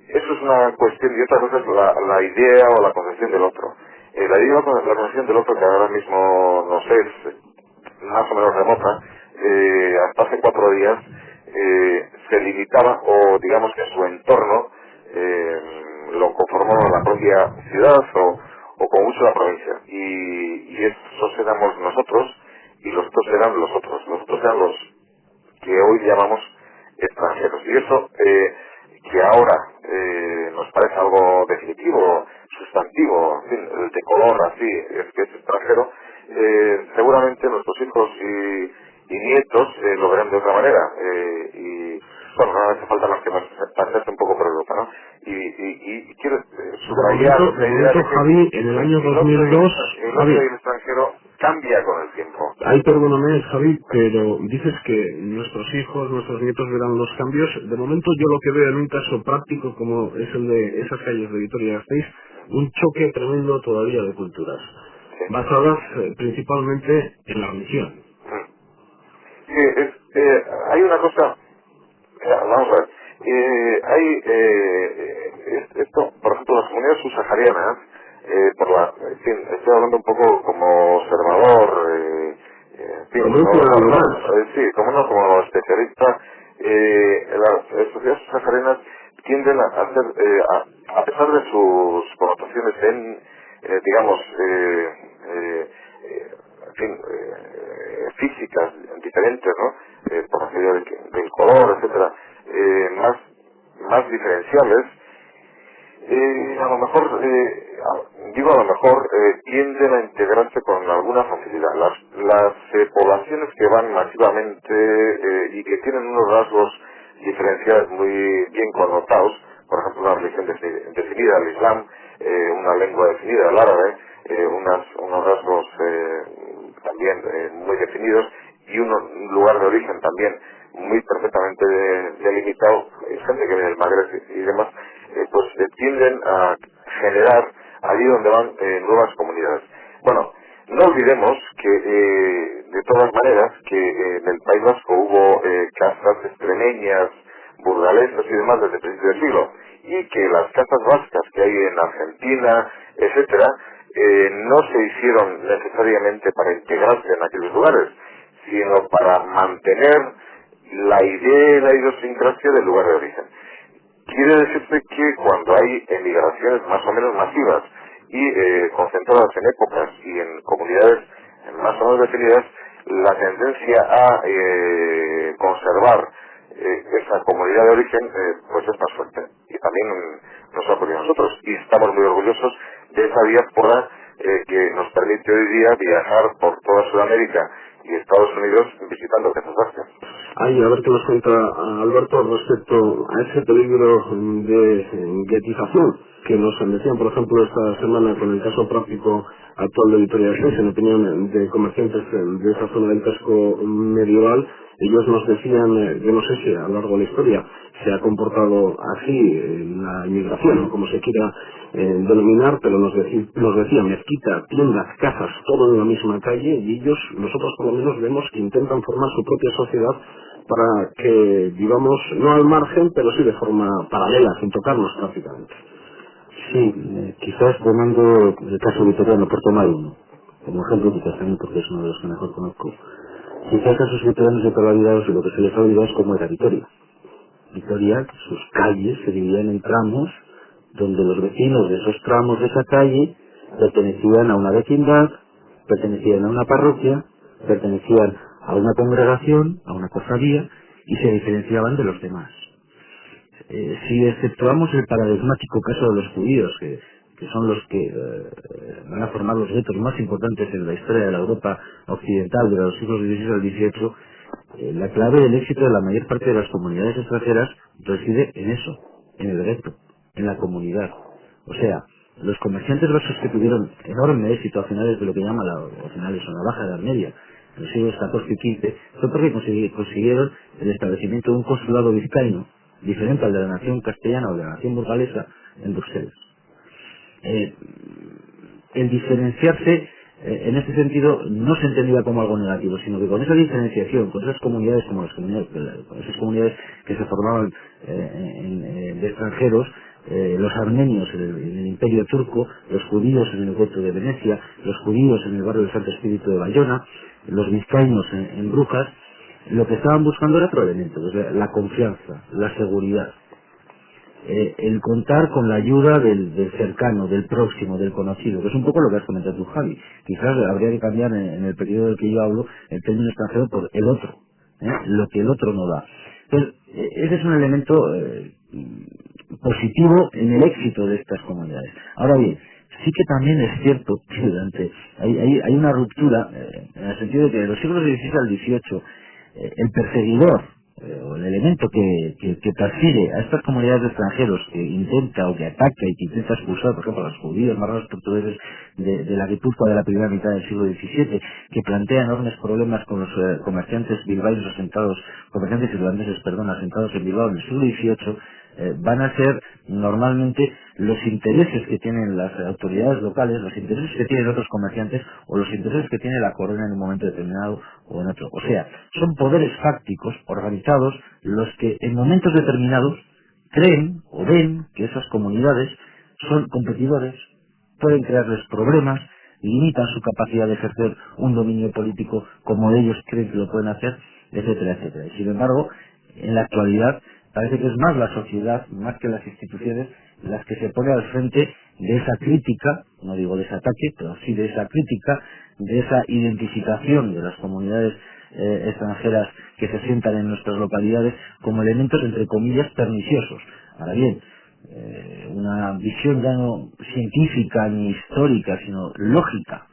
Eso es una cuestión, y otra cosa es la idea o la concepción del otro. La idea o la concepción del otro, que ahora mismo, no sé, es más o menos remota, hasta hace 4 días se limitaba, o digamos que su entorno lo conformaba la propia ciudad o con mucho la provincia, y esos éramos nosotros, y los otros eran los otros. Los otros eran los que hoy llamamos extranjeros, y eso que ahora nos parece algo definitivo, sustantivo, en fin, de color así, es que es extranjero, seguramente nuestros hijos y nietos lo verán de otra manera, y bueno, no hace falta más que pasearse un poco por Europa, ¿no? Y quiero subrayar de momento, Javi, en el año 2002, Javi, el extranjero cambia con el tiempo. Ay, perdóname, Javi, pero dices que nuestros hijos, nuestros nietos verán los cambios. De momento yo lo que veo en un caso práctico como es el de esas calles de Vitoria-Gasteiz, un choque tremendo todavía de culturas, basadas principalmente en la religión. Hay una cosa, vamos a ver, esto, por ejemplo, las comunidades subsaharianas, en fin, estoy hablando un poco como observador, en fin, como especialista, las sociedades subsaharianas tienden a ser, a pesar de sus connotaciones digamos, en fin, físicas diferentes, ¿no? Por aquello del color, etcétera, más diferenciales, a lo mejor, tienden a integrarse con alguna facilidad. Las poblaciones que van masivamente y que tienen unos rasgos diferenciales muy bien connotados, por ejemplo, una religión definida, el Islam, una lengua definida, el árabe, unos rasgos también muy definidos y un lugar de origen también muy perfectamente delimitado. Gente que viene del Magreb y demás, pues tienden a generar allí donde van nuevas comunidades. Bueno, no olvidemos que de todas maneras que en el País Vasco hubo castas extremeñas, burgalesas y demás desde el principio del siglo, y que las castas vascas que hay en Argentina, etcétera, no se hicieron necesariamente para integrarse en aquellos lugares, sino para mantener la idea y la idiosincrasia del lugar de origen. Quiere decirse que cuando hay emigraciones más o menos masivas y concentradas en épocas y en comunidades más o menos definidas, la tendencia a conservar esa comunidad de origen pues es más fuerte, y también nos ha ocurrido a nosotros, y estamos muy orgullosos de esa diáspora que nos permite hoy día viajar por toda Sudamérica y Estados Unidos visitando casas vascas. Ay, a ver qué nos cuenta Alberto respecto a ese peligro de guetización que nos decían, por ejemplo, esta semana con el caso práctico actual de Vitoria-Gasteiz, en opinión de comerciantes de esa zona del casco medieval. Ellos nos decían, yo no sé si a lo largo de la historia se ha comportado así la inmigración, o como se quiera denominar, pero nos decían mezquita, tiendas, casas, todo en la misma calle, y nosotros por lo menos vemos que intentan formar su propia sociedad para que vivamos no al margen, pero sí de forma paralela, sin tocarnos prácticamente. Sí, quizás tomando el caso vitoriano, por tomar uno, como ejemplo, quizás también porque es uno de los que mejor conozco. Quizás a sus vitorianos de toda la vida lo que se les ha olvidado es cómo era Vitoria. Vitoria, sus calles se dividían en tramos, donde los vecinos de esos tramos de esa calle pertenecían a una vecindad, pertenecían a una parroquia, pertenecían a una congregación, a una cofradía, y se diferenciaban de los demás. Si exceptuamos el paradigmático caso de los judíos, que son los que van a formar los guetos más importantes en la historia de la Europa occidental de los siglos XVI al XVIII, la clave del éxito de la mayor parte de las comunidades extranjeras reside en eso, en el gueto, en la comunidad. O sea, los comerciantes vascos que tuvieron enorme éxito a finales de lo que llama a finales o la Baja Edad Media, en los siglos XIV y XV, fue porque consiguieron el establecimiento de un consulado vizcaíno diferente al de la nación castellana o de la nación burgalesa en Bruselas. El diferenciarse en este sentido no se entendía como algo negativo, sino que con esa diferenciación, con esas comunidades con esas comunidades que se formaban de extranjeros, los armenios en el Imperio Turco, los judíos en el gueto de Venecia, los judíos en el barrio del Santo Espíritu de Bayona, los vizcaínos en Brujas, lo que estaban buscando era otro elemento, o sea, la confianza, la seguridad, el contar con la ayuda del cercano, del próximo, del conocido, que es un poco lo que has comentado tú, Javi. Quizás habría que cambiar en el periodo del que yo hablo el término extranjero por el otro, lo que el otro no da. Entonces, ese es un elemento positivo en el éxito de estas comunidades. Ahora bien, sí que también es cierto que hay una ruptura, en el sentido de que de los siglos XVI al XVIII, el perseguidor o el elemento que persigue a estas comunidades de extranjeros, que intenta o que ataca y que intenta expulsar, por ejemplo, a los judíos, marranos, portugueses de la Guipúzcoa de la primera mitad del siglo XVII, que plantea enormes problemas con los comerciantes bilbaínos comerciantes irlandeses, asentados en Bilbao en el siglo XVIII, van a ser normalmente los intereses que tienen las autoridades locales, los intereses que tienen otros comerciantes o los intereses que tiene la corona en un momento determinado o en otro. O sea, son poderes fácticos organizados los que en momentos determinados creen o ven que esas comunidades son competidores, pueden crearles problemas, limitan su capacidad de ejercer un dominio político como ellos creen que lo pueden hacer, etcétera, etcétera. Y sin embargo, en la actualidad parece que es más la sociedad, más que las instituciones, las que se pone al frente de esa crítica, no digo de ese ataque, pero sí de esa crítica, de esa identificación de las comunidades extranjeras que se sientan en nuestras localidades como elementos, entre comillas, perniciosos. Ahora bien, una visión ya no científica ni histórica, sino lógica.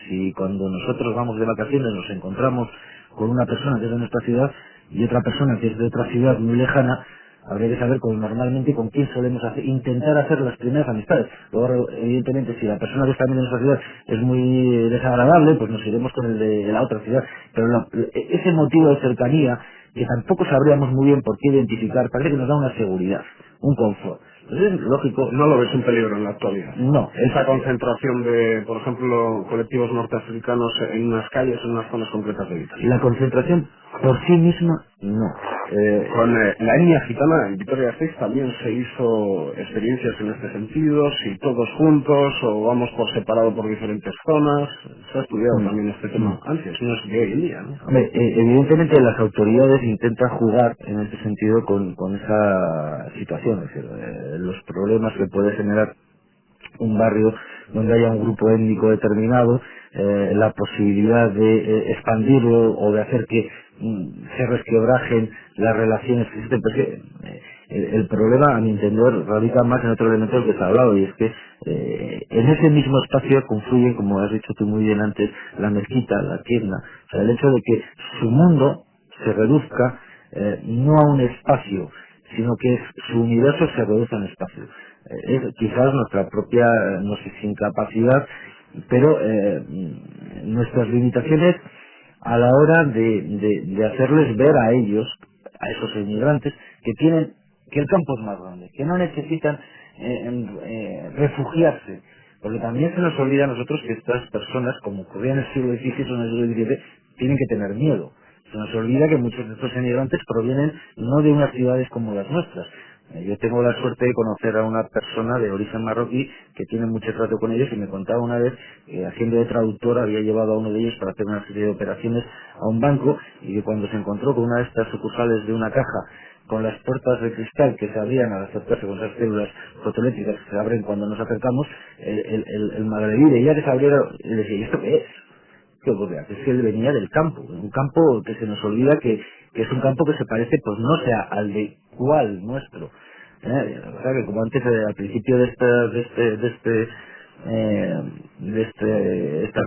Si cuando nosotros vamos de vacaciones nos encontramos con una persona que es de nuestra ciudad y otra persona que es de otra ciudad muy lejana, habría que saber normalmente con quién solemos intentar hacer las primeras amistades. Luego, evidentemente, si la persona que está en nuestra ciudad es muy desagradable, pues nos iremos con el de la otra ciudad. Pero ese motivo de cercanía, que tampoco sabríamos muy bien por qué identificar, parece que nos da una seguridad, un confort. Entonces es lógico. ¿No lo ves un peligro en la actualidad? No. Esa concentración de, por ejemplo, colectivos norteafricanos en unas calles, en unas zonas concretas de Vitoria. La concentración por sí misma, no. Con la etnia gitana en Vitoria-Gasteiz también se hizo experiencias en este sentido, si todos juntos o vamos por separado por diferentes zonas. Se ha estudiado también este tema antes, no es de hoy en día, ¿no? Hombre, evidentemente las autoridades intentan jugar en este sentido con esa situación, es decir, los problemas que puede generar un barrio donde haya un grupo étnico determinado, la posibilidad de expandirlo o de hacer que se resquebrajen las relaciones que existen, porque el problema, a mi entender, radica más en otro elemento del que se ha hablado, y es que en ese mismo espacio confluyen, como has dicho tú muy bien antes, la mezquita, la tienda, o sea, el hecho de que su mundo se reduzca no a un espacio, sino que su universo se reduce a un espacio. Es quizás nuestra propia, no sé si incapacidad, pero nuestras limitaciones a la hora de hacerles ver a ellos, a esos inmigrantes, que el campo es más grande, que no necesitan refugiarse, porque también se nos olvida a nosotros que estas personas, como ocurría en el siglo XVI o en el siglo XVII, tienen que tener miedo. Se nos olvida que muchos de estos inmigrantes provienen no de unas ciudades como las nuestras. Yo tengo la suerte de conocer a una persona de origen marroquí que tiene mucho trato con ellos y me contaba una vez que haciendo de traductor había llevado a uno de ellos para hacer una serie de operaciones a un banco, y que cuando se encontró con una de estas sucursales de una caja con las puertas de cristal que se abrían al acercarse, con esas células fotoeléctricas que se abren cuando nos acercamos, el magrebí veía que se abriera y le decía: ¿y esto qué es? ¿Qué ocurre? Es que él venía del campo, un campo que se nos olvida que es un campo que se parece, pues no sea al de cual nuestro. O sea, que como antes, al principio de esta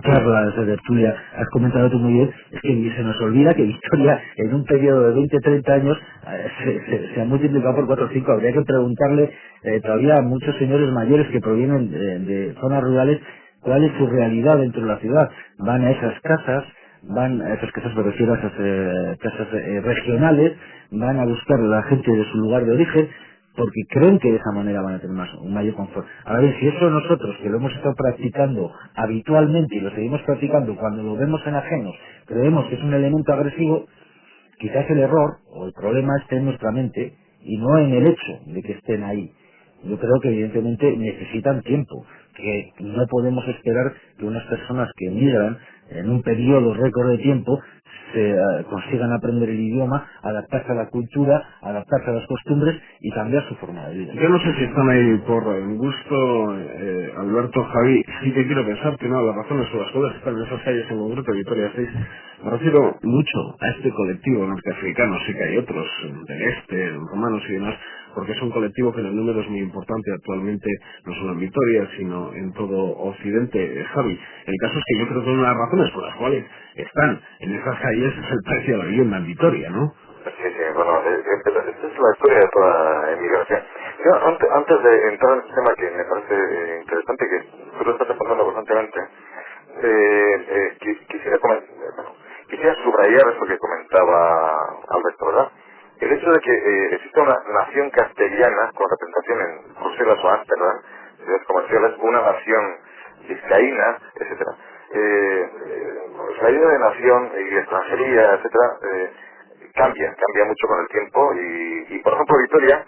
charla, de esta tertulia, has comentado tú muy bien, es que se nos olvida que Vitoria, en un periodo de 20-30 años, se ha multiplicado por 4 o 5. Habría que preguntarle todavía a muchos señores mayores que provienen de zonas rurales cuál es su realidad dentro de la ciudad. Van a esas casas, me refiero a esas casas regionales, van a buscar a la gente de su lugar de origen, porque creen que de esa manera van a tener un mayor confort. Ahora bien, si eso nosotros, que lo hemos estado practicando habitualmente y lo seguimos practicando cuando lo vemos en ajenos, creemos que es un elemento agresivo, quizás el error o el problema esté en nuestra mente y no en el hecho de que estén ahí. Yo creo que evidentemente necesitan tiempo, que no podemos esperar que unas personas que emigran en un periodo récord de tiempo consigan aprender el idioma, adaptarse a la cultura, adaptarse a las costumbres y cambiar su forma de vida. Yo no sé si están ahí por gusto, Alberto, Javi. Sí que quiero pensar que no, las razones por las cuales están en esas calles en concreto, Vitoria-Gasteiz, me refiero mucho a este colectivo norteafricano. Sí que hay otros del este, romanos y demás, porque es un colectivo que en el número es muy importante actualmente, no solo en Vitoria, sino en todo Occidente. Javi, el caso es que yo creo que una de las razones por las cuales están en esas calles es el precio de la vivienda en Vitoria, ¿no? Sí, bueno, esta es la historia de toda emigración. Yo, antes de entrar en este tema que me parece interesante, que tú lo estás apuntando constantemente, quisiera subrayar eso que comentaba Alberto, ¿verdad? El hecho de que existe una nación castellana con representación en Bruselas o Ámsterdam, ciudades comerciales, una nación vizcaína, etcétera. La idea de nación y extranjería, etcétera, cambia mucho con el tiempo y por ejemplo Vitoria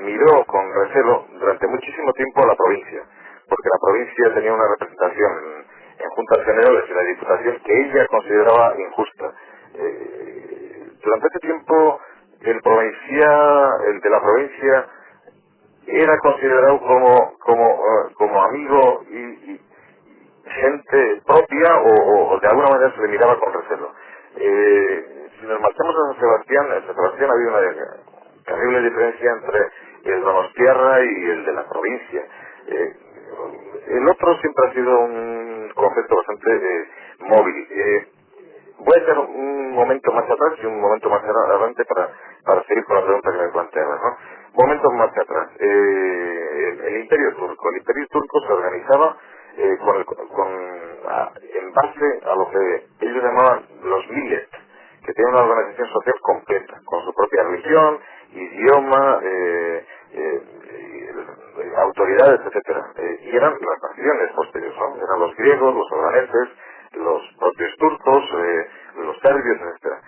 miró con recelo durante muchísimo tiempo a la provincia, porque la provincia tenía una representación en juntas generales y la diputación que ella consideraba injusta. Durante ese tiempo el de la provincia era considerado como amigo y gente propia o de alguna manera se le miraba con recelo. Si nos marchamos a San Sebastián, en San Sebastián había una terrible diferencia entre el donostiarra y el de la provincia. El otro siempre ha sido un concepto bastante móvil. voy a hacer un momento más atrás y un momento más adelante para seguir con la pregunta que me planteabas, ¿no? Momentos más atrás. El Imperio Turco. El Imperio Turco se organizaba en base a lo que ellos llamaban los millet, que tenían una organización social completa, con su propia religión, idioma, autoridades, etcétera. Y eran las naciones posteriores, ¿no? Eran los griegos, los albaneses, los propios turcos, los serbios, etcétera.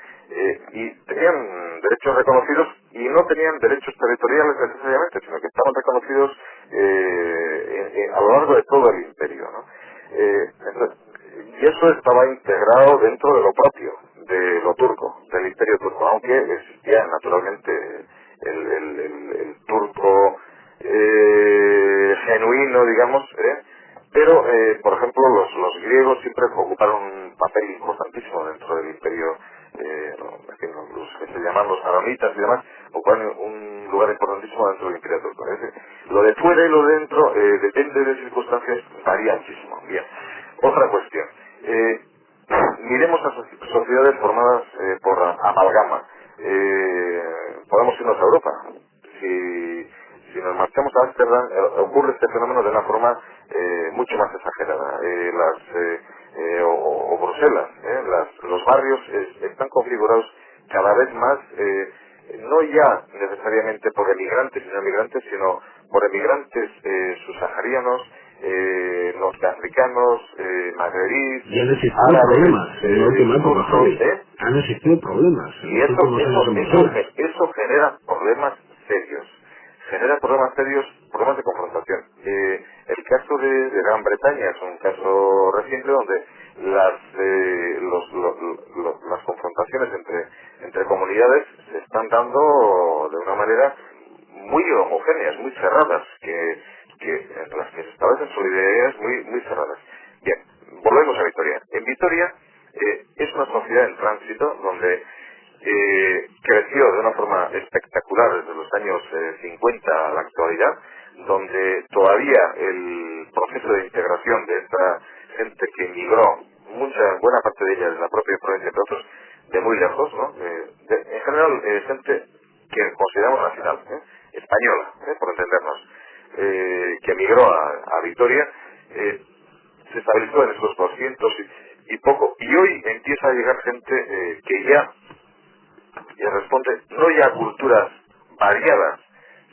Y tenían derechos reconocidos y no tenían derechos territoriales necesariamente, sino que estaban reconocidos a lo largo de todo el imperio, ¿no? Y eso estaba integrado dentro de lo propio, de lo turco, del imperio turco, aunque existía naturalmente el turco genuino, digamos, pero, por ejemplo, los griegos siempre ocuparon un papel importantísimo dentro del imperio, los que se llaman los maronitas y demás, ocupan un lugar importantísimo dentro del imperio turco. Es decir, lo de fuera y lo de dentro depende de circunstancias, varía muchísimo. Bien, otra cuestión. Miremos a sociedades formadas por amalgama. Podemos irnos a Europa. Si nos marchamos a Ámsterdam, ocurre este fenómeno de una forma mucho más exagerada. O Bruselas, los barrios están configurados cada vez más, no ya necesariamente por emigrantes y no emigrantes, sino por emigrantes subsaharianos, norteafricanos, magrebíes, y han existido problemas en la última época, Javi. Han existido problemas. Y eso genera problemas serios. Problemas de confrontación. El caso de Gran Bretaña es un caso reciente donde las confrontaciones entre comunidades se están dando de una manera muy homogéneas, muy cerradas, entre las que se establecen solidaridades muy cerradas. Bien, volvemos a Vitoria. En Vitoria es una sociedad en tránsito donde creció de una forma espectacular desde los años 50 a la actualidad, donde todavía el proceso de integración de esta gente que emigró, buena parte de ella de la propia provincia, pero otros de muy lejos, ¿no? En general, gente que consideramos nacional, española, por entendernos, que emigró a Vitoria, se estabilizó en esos 200 y poco, y hoy empieza a llegar gente que ya responde no ya a culturas variadas,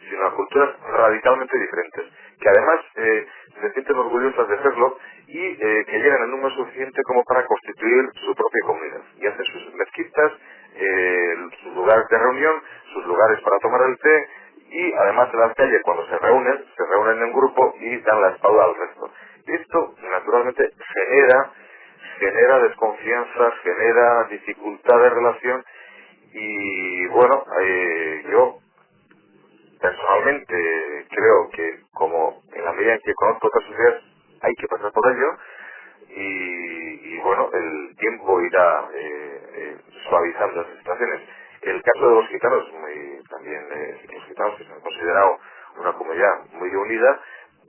sino a culturas radicalmente diferentes, que además se sienten orgullosas de serlo y que llegan en número suficiente como para constituir su propia comunidad y hacen sus mezquitas, sus lugares de reunión, sus lugares para tomar el té, y además en las calles cuando se reúnen en grupo y dan la espalda al resto. Esto naturalmente genera desconfianza, genera dificultad de relación. Y bueno, yo personalmente creo que como en la medida en que conozco otras sociedades hay que pasar por ello y bueno, el tiempo irá suavizando las situaciones. El caso de los gitanos, los gitanos que se han considerado una comunidad muy unida,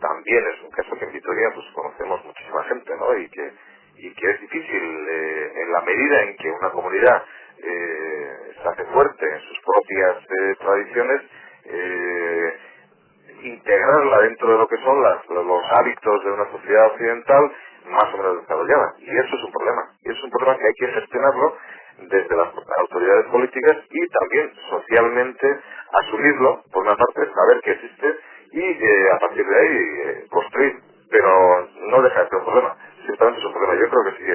también es un caso que en Vitoria pues conocemos muchísima gente, ¿no? Y que es difícil en la medida en que una comunidad se hace fuerte en sus propias tradiciones, integrarla dentro de lo que son los hábitos de una sociedad occidental más o menos desarrollada. Y eso es un problema. Y es un problema que hay que gestionarlo desde las autoridades políticas y también socialmente asumirlo, por una parte, saber que existe y a partir de ahí construir. Pero no deja de ser un problema. Ciertamente es un problema. Yo creo que sí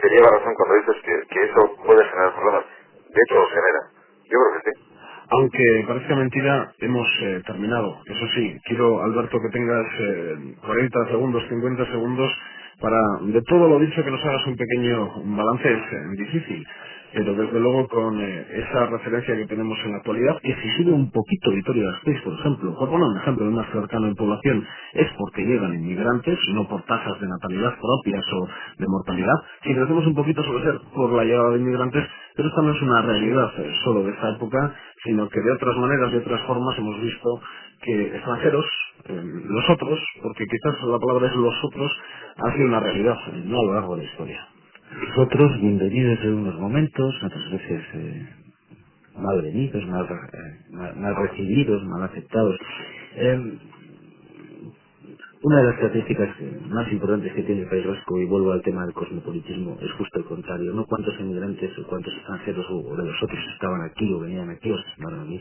que lleva razón cuando dices que eso puede generar problemas. De hecho, los genera. Yo creo que sí. Aunque parezca mentira, hemos terminado. Eso sí, quiero, Alberto, que tengas 40 segundos, 50 segundos para, de todo lo dicho, que nos hagas un pequeño balance. Es difícil, pero desde luego con esa referencia que tenemos en la actualidad, que si sube un poquito Vitoria-Gasteiz, por ejemplo, por poner un ejemplo de más cercano en población, es porque llegan inmigrantes, no por tasas de natalidad propias o de mortalidad. Si crecemos un poquito suele ser por la llegada de inmigrantes, pero esta no es una realidad solo de esta época, sino que de otras maneras, de otras formas, hemos visto que extranjeros, los otros, porque quizás la palabra es los otros, ha sido una realidad, no a lo largo de la historia. Nosotros, bienvenidos en unos momentos, otras veces malvenidos, mal recibidos, mal aceptados. Una de las características más importantes que tiene el País Vasco, y vuelvo al tema del cosmopolitismo, es justo el contrario. No cuántos emigrantes o cuántos extranjeros o de los otros estaban aquí o venían aquí o se estaban aquí,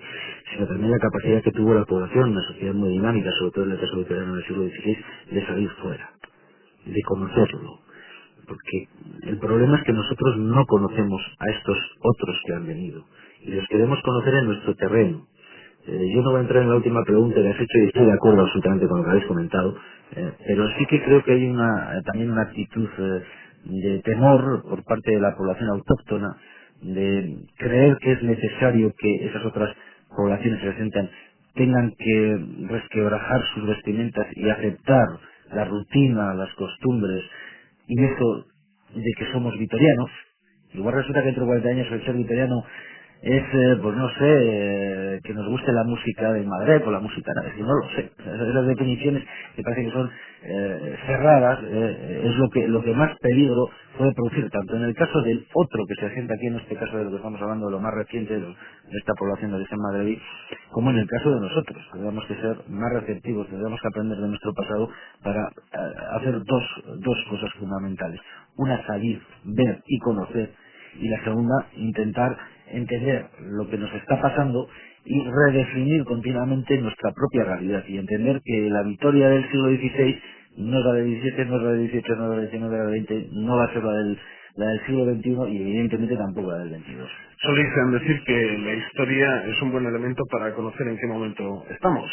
sino también la capacidad que tuvo la población, una sociedad muy dinámica, sobre todo en el caso luterano del siglo XVI, de salir fuera, de conocerlo. Porque el problema es que nosotros no conocemos a estos otros que han venido y los queremos conocer en nuestro terreno. Yo no voy a entrar en la última pregunta que has hecho y estoy de acuerdo absolutamente con lo que habéis comentado, pero sí que creo que hay también una actitud de temor por parte de la población autóctona, de creer que es necesario que esas otras poblaciones que se asientan tengan que resquebrajar sus vestimentas y aceptar la rutina, las costumbres y eso de que somos vitorianos. Igual resulta que dentro de 40 años el ser vitoriano es, pues no sé, que nos guste la música de Madrid o la música árabe, si no lo sé. Esas definiciones que parece que son cerradas, es lo que más peligro puede producir, tanto en el caso del otro que se asienta aquí, en este caso de lo que estamos hablando, de lo más reciente de esta población de origen madridí, como en el caso de nosotros. Tenemos que ser más receptivos, tenemos que aprender de nuestro pasado para hacer dos cosas fundamentales. Una, salir, ver y conocer, y la segunda, intentar entender lo que nos está pasando y redefinir continuamente nuestra propia realidad y entender que la Vitoria del siglo XVI no es la del XVII, no es la del XVIII, no es la del XIX, no es la del XX, no va a ser la del siglo XXI y evidentemente tampoco la del XXII. Soléis decir que la historia es un buen elemento para conocer en qué momento estamos.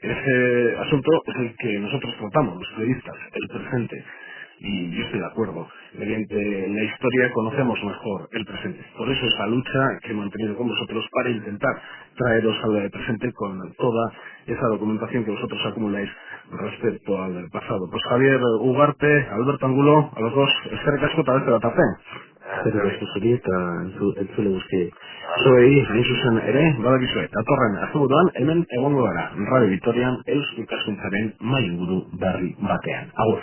Ese asunto es el que nosotros tratamos, los periodistas, el presente. Y yo estoy de acuerdo. Mediante la historia conocemos mejor el presente. Por eso esa lucha que he mantenido con vosotros para intentar traeros al presente con toda esa documentación que vosotros acumuláis respecto al pasado. Pues Javier Ugarte, Alberto Angulo, a los dos, eskerrik asko eta beste bat arte. Pero esto sería entzule guzti. Zuei, hain zuzen ere, badakizue, datorren asteburuan hemen egongo gara, Radio Vitorian, Eusko Ikaskuntzaren mahainguru berri batean. Agur.